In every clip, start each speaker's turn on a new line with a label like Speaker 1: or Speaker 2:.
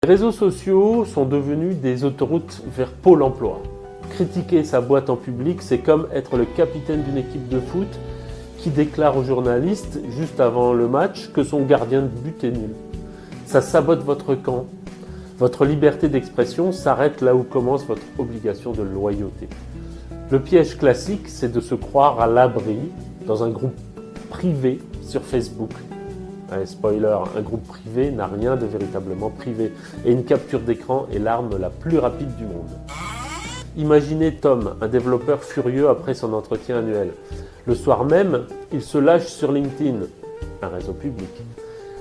Speaker 1: Les réseaux sociaux sont devenus des autoroutes vers Pôle emploi. Critiquer sa boîte en public, c'est comme être le capitaine d'une équipe de foot qui déclare aux journalistes, juste avant le match, que son gardien de but est nul. Ça sabote votre camp. Votre liberté d'expression s'arrête là où commence votre obligation de loyauté. Le piège classique, c'est de se croire à l'abri dans un groupe privé sur Facebook. Allez, spoiler, un groupe privé n'a rien de véritablement privé et une capture d'écran est l'arme la plus rapide du monde. Imaginez Tom, un développeur furieux après son entretien annuel. Le soir même, il se lâche sur LinkedIn, un réseau public.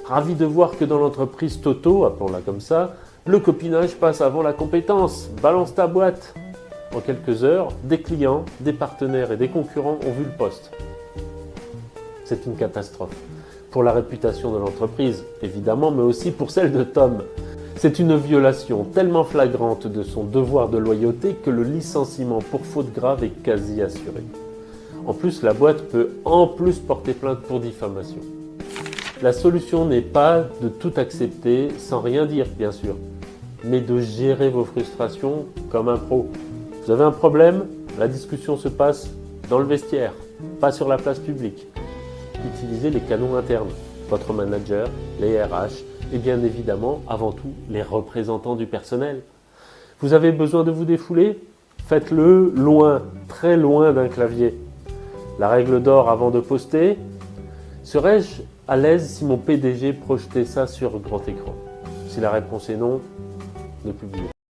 Speaker 1: Ravi de voir que dans l'entreprise Toto, appelons-la comme ça, le copinage passe avant la compétence. Balance ta boîte. En quelques heures, des clients, des partenaires et des concurrents ont vu le post. C'est une catastrophe. Pour la réputation de l'entreprise, évidemment, mais aussi pour celle de Tom. C'est une violation tellement flagrante de son devoir de loyauté que le licenciement pour faute grave est quasi assuré. En plus, la boîte peut porter plainte pour diffamation. La solution n'est pas de tout accepter sans rien dire, bien sûr, mais de gérer vos frustrations comme un pro. Vous avez un problème, la discussion se passe dans le vestiaire, pas sur la place publique. Utilisez les canaux internes, votre manager, les RH et bien évidemment, avant tout, les représentants du personnel. Vous avez besoin de vous défouler? Faites-le loin, très loin d'un clavier. La règle d'or avant de poster: serais-je à l'aise si mon PDG projetait ça sur grand écran? Si la réponse est non, ne publiez pas.